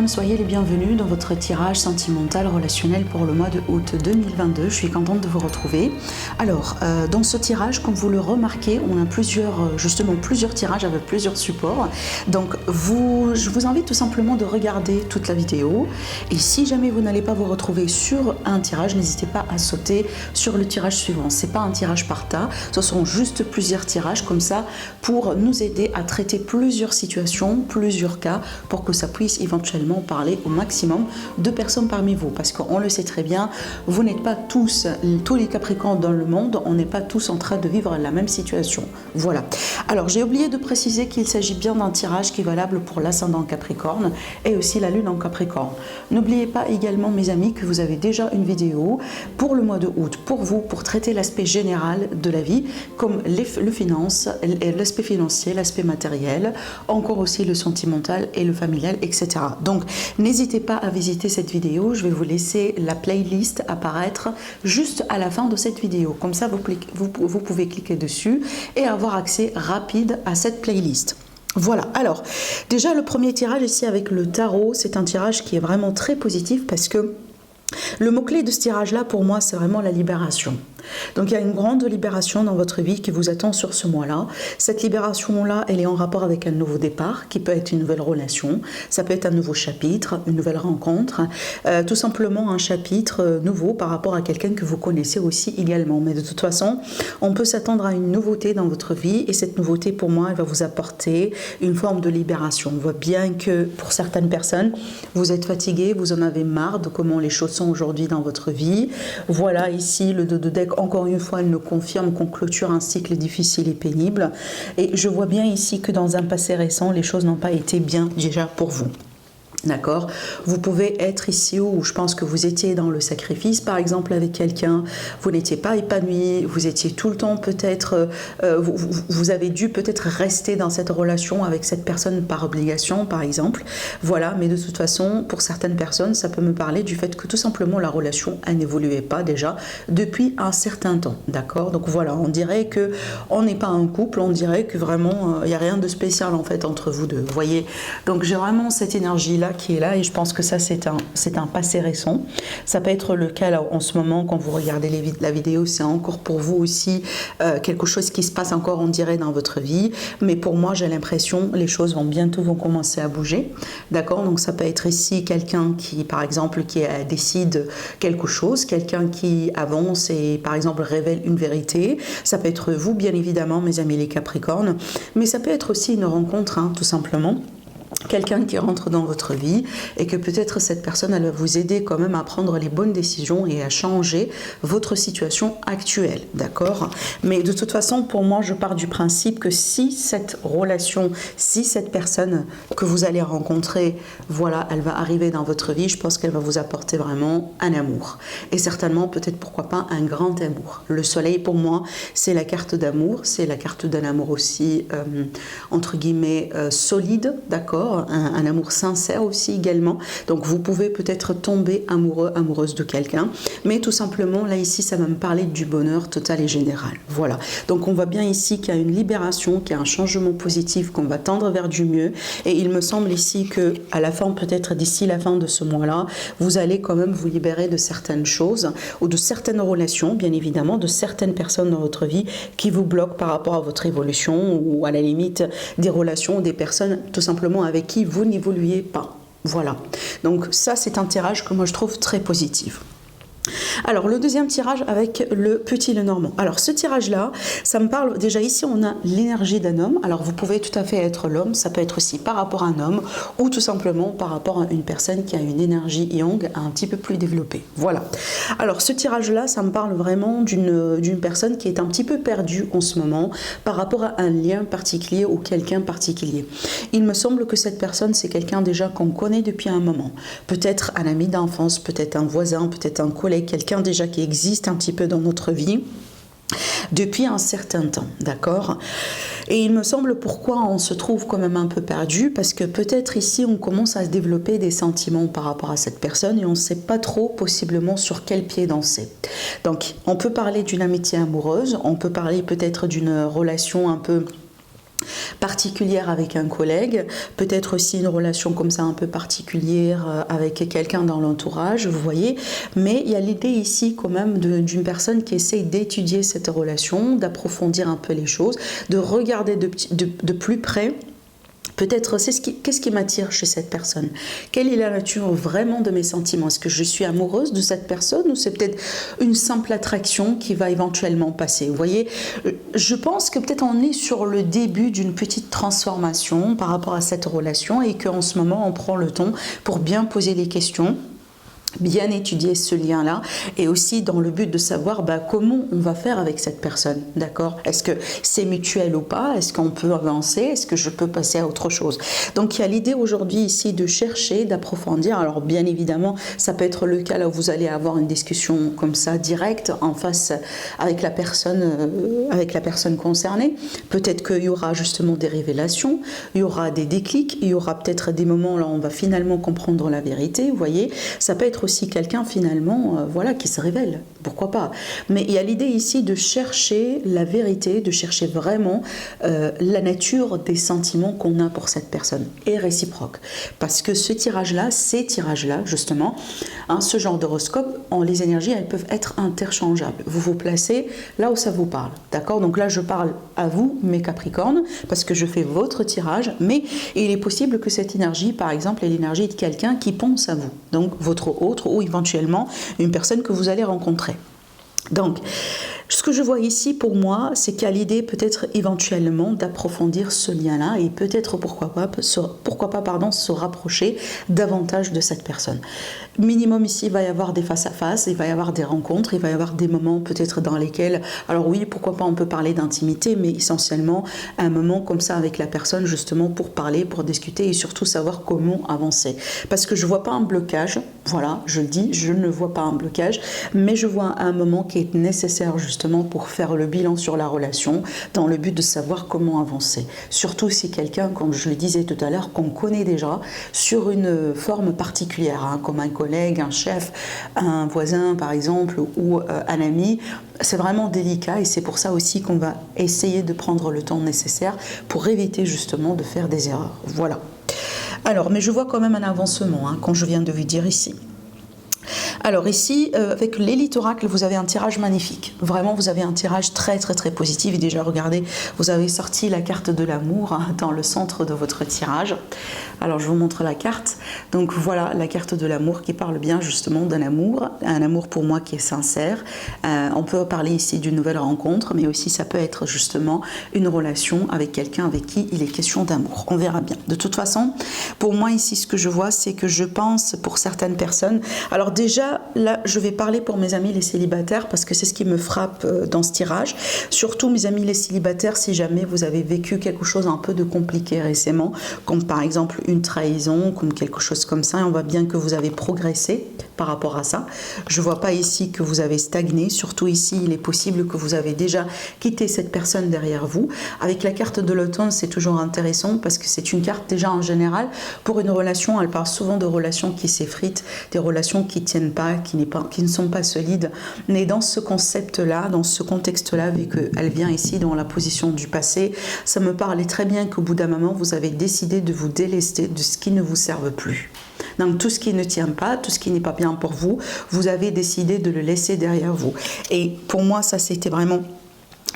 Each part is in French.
soyez les bienvenus dans votre tirage sentimental relationnel pour le mois de août 2022. Je suis contente de vous retrouver. Alors, dans ce tirage, comme vous le remarquez, on a plusieurs tirages avec plusieurs supports. Donc, je vous invite tout simplement de regarder toute la vidéo. Et si jamais vous n'allez pas vous retrouver sur un tirage, n'hésitez pas à sauter sur le tirage suivant. C'est pas un tirage par tas, ce sont juste plusieurs tirages comme ça pour nous aider à traiter plusieurs situations, plusieurs cas, pour que ça puisse éventuellement parler au maximum de personnes parmi vous. Parce qu'on le sait très bien, vous n'êtes pas tous les Capricornes dans le monde, on n'est pas tous en train de vivre la même situation. Voilà. Alors, j'ai oublié de préciser qu'il s'agit bien d'un tirage qui est valable pour l'ascendant Capricorne et aussi la lune en Capricorne. N'oubliez pas également, mes amis, que vous avez déjà une vidéo pour le mois de août, pour vous, pour traiter l'aspect général de la vie, comme l'aspect financier, l'aspect matériel, encore aussi le sentimental et le familial, etc. Donc, n'hésitez pas à visiter cette vidéo. Je vais vous laisser la playlist apparaître juste à la fin de cette vidéo. Comme ça, vous pouvez cliquer dessus et avoir accès rapide à cette playlist. Voilà, alors, déjà le premier tirage ici avec le tarot, c'est un tirage qui est vraiment très positif parce que le mot-clé de ce tirage-là, pour moi, c'est vraiment la libération. Donc, il y a une grande libération dans votre vie qui vous attend sur ce mois-là. Cette libération-là, elle est en rapport avec un nouveau départ, qui peut être une nouvelle relation, ça peut être un nouveau chapitre, une nouvelle rencontre, tout simplement un chapitre nouveau par rapport à quelqu'un que vous connaissez aussi également. Mais de toute façon, on peut s'attendre à une nouveauté dans votre vie et cette nouveauté, pour moi, elle va vous apporter une forme de libération. On voit bien que pour certaines personnes, vous êtes fatigué, vous en avez marre de comment les choses sont aujourd'hui dans votre vie. Voilà, ici, le 2 de deck, encore une fois, elle nous confirme qu'on clôture un cycle difficile et pénible. Et je vois bien ici que dans un passé récent, les choses n'ont pas été bien déjà pour vous. D'accord. Vous pouvez être ici où je pense que vous étiez dans le sacrifice, par exemple, avec quelqu'un, vous n'étiez pas épanoui, vous étiez tout le temps peut-être, vous avez dû peut-être rester dans cette relation avec cette personne par obligation, par exemple. Voilà, mais de toute façon, pour certaines personnes, ça peut me parler du fait que tout simplement la relation, elle n'évoluait pas déjà depuis un certain temps. D'accord. Donc voilà, on dirait que on n'est pas un couple, on dirait que vraiment, il n'y a rien de spécial en fait entre vous deux. Vous voyez. Donc j'ai vraiment cette énergie-là qui est là et je pense que ça c'est un passé récent. Ça peut être le cas là, en ce moment quand vous regardez la vidéo, c'est encore pour vous aussi quelque chose qui se passe encore, on dirait, dans votre vie, mais pour moi j'ai l'impression les choses vont commencer à bouger. D'accord. Donc ça peut être ici quelqu'un qui, par exemple, qui décide quelque chose, quelqu'un qui avance et par exemple révèle une vérité. Ça peut être vous, bien évidemment, mes amis les Capricornes, mais ça peut être aussi une rencontre, tout simplement. Quelqu'un qui rentre dans votre vie et que peut-être cette personne, elle va vous aider quand même à prendre les bonnes décisions et à changer votre situation actuelle, d'accord? Mais de toute façon, pour moi, je pars du principe que si cette relation, si cette personne que vous allez rencontrer, voilà, elle va arriver dans votre vie, je pense qu'elle va vous apporter vraiment un amour. Et certainement, peut-être, pourquoi pas, un grand amour. Le soleil, pour moi, c'est la carte d'amour, c'est la carte d'un amour aussi, entre guillemets, solide, d'accord? Un amour sincère aussi également. Donc vous pouvez peut-être tomber amoureux, amoureuse de quelqu'un, mais tout simplement là ici ça va me parler du bonheur total et général. Voilà. Donc on voit bien ici qu'il y a une libération, qu'il y a un changement positif, qu'on va tendre vers du mieux. Et il me semble ici que à la fin, peut-être d'ici la fin de ce mois-là, vous allez quand même vous libérer de certaines choses ou de certaines relations, bien évidemment, de certaines personnes dans votre vie qui vous bloquent par rapport à votre évolution ou à la limite des relations ou des personnes tout simplement avec qui vous n'évoluez pas. Voilà. Donc ça, c'est un tirage que moi je trouve très positif. Alors le deuxième tirage avec le petit Lenormand. Alors ce tirage là, ça me parle déjà ici on a l'énergie d'un homme. Alors vous pouvez tout à fait être l'homme, ça peut être aussi par rapport à un homme ou tout simplement par rapport à une personne qui a une énergie yang un petit peu plus développée. Voilà. Alors ce tirage là, ça me parle vraiment d'une personne qui est un petit peu perdue en ce moment par rapport à un lien particulier ou quelqu'un particulier. Il me semble que cette personne c'est quelqu'un déjà qu'on connaît depuis un moment. Peut-être un ami d'enfance, peut-être un voisin, peut-être un collègue, quelqu'un déjà qui existe un petit peu dans notre vie depuis un certain temps, d'accord? Et il me semble pourquoi on se trouve quand même un peu perdu, parce que peut-être ici on commence à se développer des sentiments par rapport à cette personne et on ne sait pas trop possiblement sur quel pied danser. Donc on peut parler d'une amitié amoureuse, on peut parler peut-être d'une relation un peu particulière avec un collègue, peut-être aussi une relation comme ça un peu particulière avec quelqu'un dans l'entourage, vous voyez, mais il y a l'idée ici quand même d'une personne qui essaye d'étudier cette relation, d'approfondir un peu les choses, de regarder de plus près. Peut-être, qu'est-ce qui m'attire chez cette personne? Quelle est la nature vraiment de mes sentiments? Est-ce que je suis amoureuse de cette personne ou c'est peut-être une simple attraction qui va éventuellement passer? Vous voyez, je pense que peut-être on est sur le début d'une petite transformation par rapport à cette relation et qu'en ce moment, on prend le temps pour bien poser les questions, bien étudier ce lien-là et aussi dans le but de savoir comment on va faire avec cette personne, d'accord? Est-ce que c'est mutuel ou pas? Est-ce qu'on peut avancer? Est-ce que je peux passer à autre chose? Donc il y a l'idée aujourd'hui ici de chercher, d'approfondir. Alors bien évidemment, ça peut être le cas là où vous allez avoir une discussion comme ça directe en face avec la personne concernée. Peut-être qu'il y aura justement des révélations, il y aura des déclics, il y aura peut-être des moments là où on va finalement comprendre la vérité, vous voyez? Ça peut être aussi quelqu'un finalement voilà, qui se révèle, pourquoi pas. Mais il y a l'idée ici de chercher la vérité, de chercher vraiment la nature des sentiments qu'on a pour cette personne, et réciproque. Parce que ces tirages-là justement, ce genre d'horoscope, les énergies, elles peuvent être interchangeables. Vous vous placez là où ça vous parle, d'accord? Donc là, je parle à vous, mes Capricornes, parce que je fais votre tirage, mais il est possible que cette énergie, par exemple, est l'énergie de quelqu'un qui pense à vous, donc votre autre ou éventuellement une personne que vous allez rencontrer. Donc, ce que je vois ici pour moi, c'est qu'il y a l'idée peut-être éventuellement d'approfondir ce lien-là et peut-être pourquoi pas se rapprocher davantage de cette personne. Minimum ici, il va y avoir des face-à-face, il va y avoir des rencontres, il va y avoir des moments peut-être dans lesquels, alors oui, pourquoi pas on peut parler d'intimité, mais essentiellement un moment comme ça avec la personne justement pour parler, pour discuter et surtout savoir comment avancer. Parce que je ne vois pas un blocage, voilà, je le dis, je ne vois pas un blocage, mais je vois un moment qui est nécessaire justement pour faire le bilan sur la relation dans le but de savoir comment avancer. Surtout si quelqu'un, comme je le disais tout à l'heure, qu'on connaît déjà sur une forme particulière, comme un collègue, un chef, un voisin par exemple ou un ami. C'est vraiment délicat et c'est pour ça aussi qu'on va essayer de prendre le temps nécessaire pour éviter justement de faire des erreurs. Voilà. Alors, mais je vois quand même un avancement quand je viens de vous dire ici. Alors ici, avec l'élite oracle, vous avez un tirage magnifique. Vraiment, vous avez un tirage très très très positif. Et déjà, regardez, vous avez sorti la carte de l'amour dans le centre de votre tirage. Alors, je vous montre la carte. Donc voilà, la carte de l'amour qui parle bien justement d'un amour. Un amour pour moi qui est sincère. On peut parler ici d'une nouvelle rencontre, mais aussi ça peut être justement une relation avec quelqu'un avec qui il est question d'amour. On verra bien. De toute façon, pour moi ici, ce que je vois, c'est que je pense pour certaines personnes... Alors déjà, là, je vais parler pour mes amis les célibataires parce que c'est ce qui me frappe dans ce tirage. Surtout mes amis les célibataires, si jamais vous avez vécu quelque chose un peu de compliqué récemment, comme par exemple une trahison, comme quelque chose comme ça, et on voit bien que vous avez progressé par rapport à ça. Je ne vois pas ici que vous avez stagné, surtout ici, il est possible que vous avez déjà quitté cette personne derrière vous. Avec la carte de l'automne, c'est toujours intéressant parce que c'est une carte déjà en général, pour une relation, elle parle souvent de relations qui s'effritent, des relations qui ne tiennent pas, qui ne sont pas solides. Mais dans ce concept-là, dans ce contexte-là, vu qu'elle vient ici dans la position du passé, ça me parlait très bien qu'au bout d'un moment, vous avez décidé de vous délester de ce qui ne vous serve plus. Donc tout ce qui ne tient pas, tout ce qui n'est pas bien pour vous, vous avez décidé de le laisser derrière vous. Et pour moi, ça c'était vraiment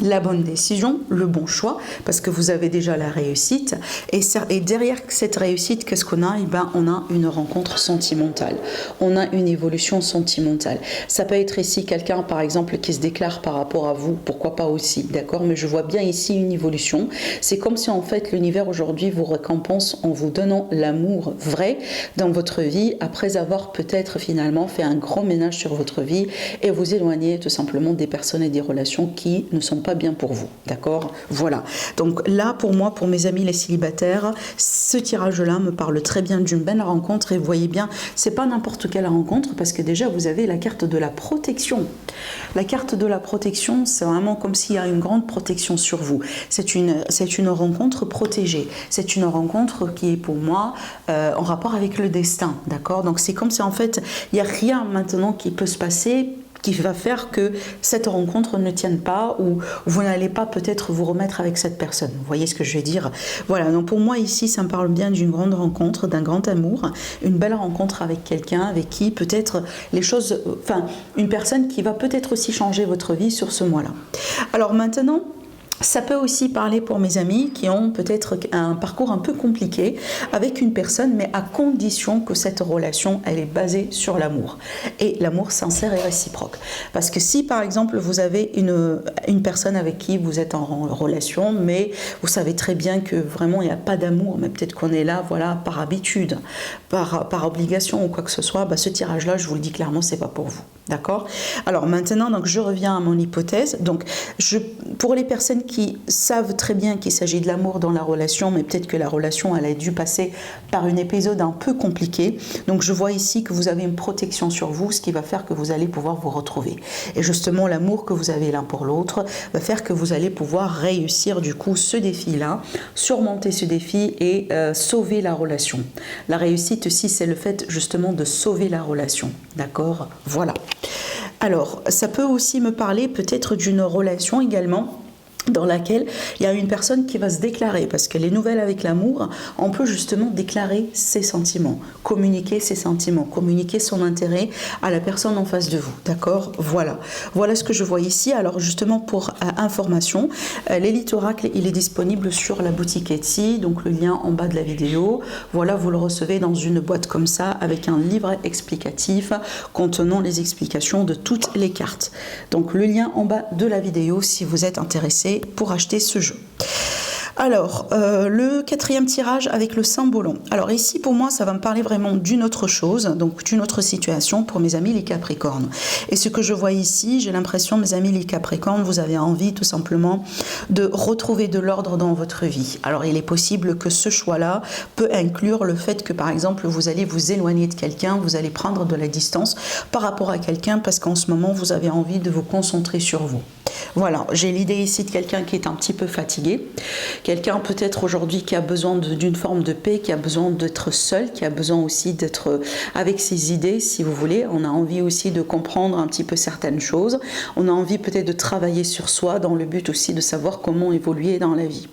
la bonne décision, le bon choix, parce que vous avez déjà la réussite. Et derrière cette réussite, qu'est-ce qu'on a? On a une rencontre sentimentale. On a une évolution sentimentale. Ça peut être ici quelqu'un, par exemple, qui se déclare par rapport à vous, pourquoi pas aussi, d'accord? Mais je vois bien ici une évolution. C'est comme si, en fait, l'univers aujourd'hui vous récompense en vous donnant l'amour vrai dans votre vie, après avoir peut-être finalement fait un grand ménage sur votre vie et vous éloigner tout simplement des personnes et des relations qui ne sont pas bien pour vous, d'accord? Voilà. Donc là, pour moi, pour mes amis les célibataires, ce tirage-là me parle très bien d'une belle rencontre et vous voyez bien, c'est pas n'importe quelle rencontre parce que déjà, vous avez la carte de la protection. La carte de la protection, c'est vraiment comme s'il y a une grande protection sur vous. C'est une rencontre protégée. C'est une rencontre qui est pour moi en rapport avec le destin, d'accord? Donc c'est comme si en fait, il n'y a rien maintenant qui peut se passer qui va faire que cette rencontre ne tienne pas ou vous n'allez pas peut-être vous remettre avec cette personne. Vous voyez ce que je veux dire? Voilà, donc pour moi ici, ça me parle bien d'une grande rencontre, d'un grand amour, une belle rencontre avec quelqu'un avec qui peut-être les choses, enfin, une personne qui va peut-être aussi changer votre vie sur ce mois-là. Alors maintenant, ça peut aussi parler pour mes amis qui ont peut-être un parcours un peu compliqué avec une personne, mais à condition que cette relation, elle est basée sur l'amour. Et l'amour sincère et réciproque. Parce que si, par exemple, vous avez une personne avec qui vous êtes en relation, mais vous savez très bien que vraiment, il n'y a pas d'amour, mais peut-être qu'on est là, voilà, par habitude, par obligation ou quoi que ce soit, bah, ce tirage-là, je vous le dis clairement, c'est pas pour vous. D'accord? Alors maintenant, donc, je reviens à mon hypothèse. Donc, pour les personnes qui savent très bien qu'il s'agit de l'amour dans la relation, mais peut-être que la relation, elle a dû passer par un épisode un peu compliqué. Donc, je vois ici que vous avez une protection sur vous, ce qui va faire que vous allez pouvoir vous retrouver. Et justement, l'amour que vous avez l'un pour l'autre va faire que vous allez pouvoir réussir du coup ce défi-là, surmonter ce défi et sauver la relation. La réussite aussi, c'est le fait justement de sauver la relation. D'accord? Voilà. Alors, ça peut aussi me parler peut-être d'une relation également dans laquelle il y a une personne qui va se déclarer, parce que les nouvelles avec l'amour, on peut justement déclarer ses sentiments, communiquer ses sentiments, communiquer son intérêt à la personne en face de vous, d'accord? Voilà ce que je vois ici. Alors justement pour information, l'Élite Oracle, il est disponible sur la boutique Etsy, donc le lien en bas de la vidéo. Voilà, vous le recevez dans une boîte comme ça, avec un livre explicatif contenant les explications de toutes les cartes. Donc le lien en bas de la vidéo si vous êtes intéressé pour acheter ce jeu. Alors, le quatrième tirage avec le Saint-Bolon. Alors ici, pour moi, ça va me parler vraiment d'une autre chose, donc d'une autre situation pour mes amis les Capricornes. Et ce que je vois ici, j'ai l'impression, mes amis les Capricornes, vous avez envie tout simplement de retrouver de l'ordre dans votre vie. Alors, il est possible que ce choix-là peut inclure le fait que, par exemple, vous allez vous éloigner de quelqu'un, vous allez prendre de la distance par rapport à quelqu'un parce qu'en ce moment, vous avez envie de vous concentrer sur vous. Voilà, j'ai l'idée ici de quelqu'un qui est un petit peu fatigué, quelqu'un peut-être aujourd'hui qui a besoin d'une forme de paix, qui a besoin d'être seul, qui a besoin aussi d'être avec ses idées, si vous voulez. On a envie aussi de comprendre un petit peu certaines choses, on a envie peut-être de travailler sur soi dans le but aussi de savoir comment évoluer dans la vie.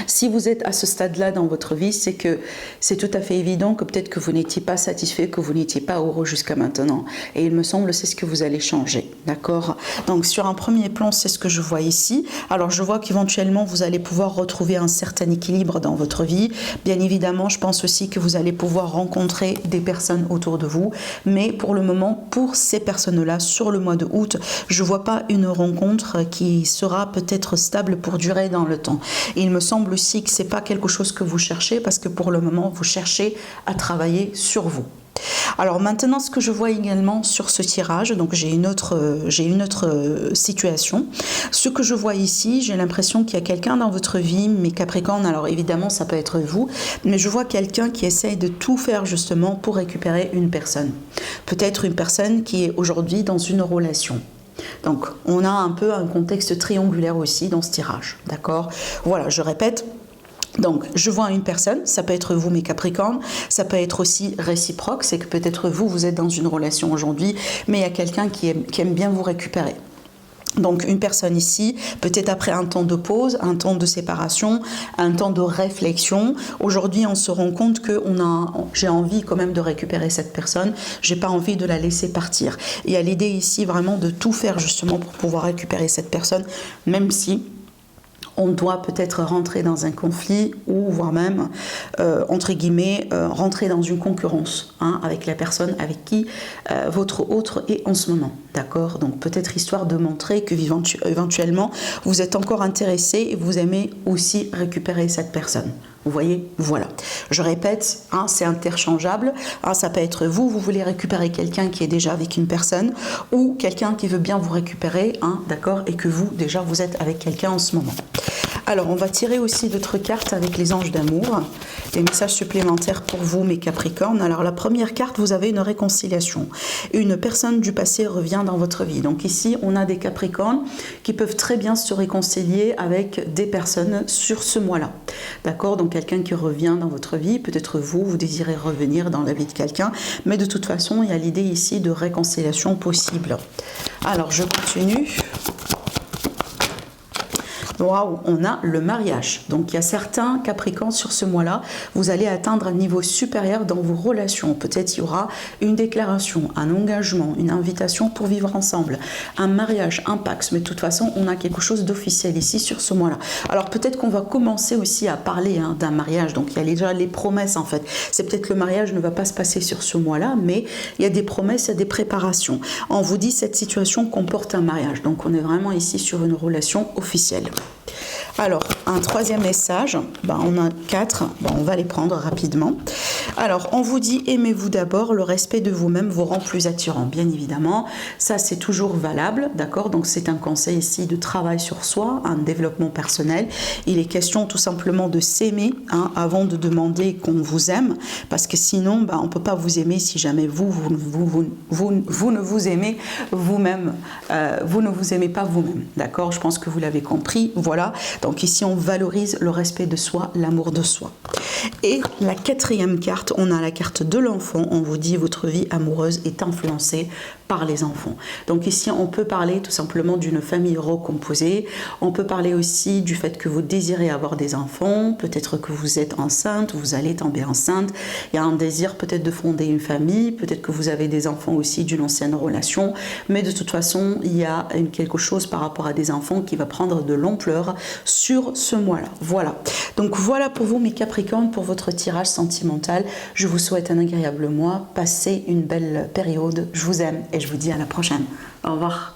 Si vous êtes à ce stade-là dans votre vie, c'est que c'est tout à fait évident que peut-être que vous n'étiez pas satisfait, que vous n'étiez pas heureux jusqu'à maintenant. Et il me semble c'est ce que vous allez changer, d'accord? Donc sur un premier plan, c'est ce que je vois ici. Alors je vois qu'éventuellement, vous allez pouvoir retrouver un certain équilibre dans votre vie. Bien évidemment, je pense aussi que vous allez pouvoir rencontrer des personnes autour de vous. Mais pour le moment, pour ces personnes-là, sur le mois de août, je ne vois pas une rencontre qui sera peut-être stable pour durer dans le temps. Et il me semble aussi que ce n'est pas quelque chose que vous cherchez parce que pour le moment, vous cherchez à travailler sur vous. Alors maintenant, ce que je vois également sur ce tirage, donc j'ai une autre situation. Ce que je vois ici, j'ai l'impression qu'il y a quelqu'un dans votre vie, mes Capricornes, alors évidemment ça peut être vous, mais je vois quelqu'un qui essaye de tout faire justement pour récupérer une personne. Peut-être une personne qui est aujourd'hui dans une relation. Donc, on a un peu un contexte triangulaire aussi dans ce tirage, d'accord? Voilà, je répète. Donc, je vois une personne, ça peut être vous mes Capricornes, ça peut être aussi réciproque, c'est que peut-être vous êtes dans une relation aujourd'hui, mais il y a quelqu'un qui aime bien vous récupérer. Donc une personne ici, peut-être après un temps de pause, un temps de séparation, un temps de réflexion. Aujourd'hui, on se rend compte que j'ai envie quand même de récupérer cette personne. J'ai pas envie de la laisser partir. Il y a l'idée ici vraiment de tout faire justement pour pouvoir récupérer cette personne, même si on doit peut-être rentrer dans un conflit ou voire même, entre guillemets, rentrer dans une concurrence avec la personne avec qui votre autre est en ce moment. D'accord? Donc peut-être histoire de montrer que éventuellement vous êtes encore intéressé et vous aimez aussi récupérer cette personne. Vous voyez? Voilà. Je répète, c'est interchangeable. Ça peut être vous voulez récupérer quelqu'un qui est déjà avec une personne ou quelqu'un qui veut bien vous récupérer, d'accord? Et que vous, déjà, vous êtes avec quelqu'un en ce moment. Alors, on va tirer aussi d'autres cartes avec les anges d'amour. des messages supplémentaires pour vous, mes Capricornes. Alors, la première carte, vous avez une réconciliation. Une personne du passé revient dans votre vie. Donc ici, on a des Capricornes qui peuvent très bien se réconcilier avec des personnes sur ce mois-là. D'accord? Donc, quelqu'un qui revient dans votre vie, peut-être vous désirez revenir dans la vie de quelqu'un, mais de toute façon, il y a l'idée ici de réconciliation possible. Alors, je continue. Waouh, on a le mariage. Donc, il y a certains Capricornes sur ce mois-là, vous allez atteindre un niveau supérieur dans vos relations. Peut-être il y aura une déclaration, un engagement, une invitation pour vivre ensemble, un mariage, un pax. Mais de toute façon, on a quelque chose d'officiel ici sur ce mois-là. Alors, peut-être qu'on va commencer aussi à parler d'un mariage. Donc, il y a déjà les promesses en fait. C'est peut-être que le mariage ne va pas se passer sur ce mois-là, mais il y a des promesses, il y a des préparations. On vous dit cette situation comporte un mariage. Donc, on est vraiment ici sur une relation officielle. Alors, un troisième message, on a 4, on va les prendre rapidement. Alors, on vous dit, aimez-vous d'abord, le respect de vous-même vous rend plus attirant, bien évidemment. Ça, c'est toujours valable, d'accord? Donc, c'est un conseil ici de travail sur soi, un développement personnel. Il est question tout simplement de s'aimer avant de demander qu'on vous aime, parce que sinon, on ne peut pas vous aimer si jamais vous ne vous aimez vous-même. Vous ne vous aimez pas vous-même, d'accord? Je pense que vous l'avez compris, voilà. Donc ici, on valorise le respect de soi, l'amour de soi. Et la quatrième carte, on a la carte de l'enfant. On vous dit votre vie amoureuse est influencée par les enfants. Donc ici, on peut parler tout simplement d'une famille recomposée. On peut parler aussi du fait que vous désirez avoir des enfants. Peut-être que vous êtes enceinte, vous allez tomber enceinte. Il y a un désir peut-être de fonder une famille. Peut-être que vous avez des enfants aussi d'une ancienne relation. Mais de toute façon, il y a quelque chose par rapport à des enfants qui va prendre de l'ampleur sur ce mois-là. Voilà. Donc voilà pour vous, mes Capricornes, pour votre tirage sentimental. Je vous souhaite un agréable mois. Passez une belle période. Je vous aime et je vous dis à la prochaine. Au revoir.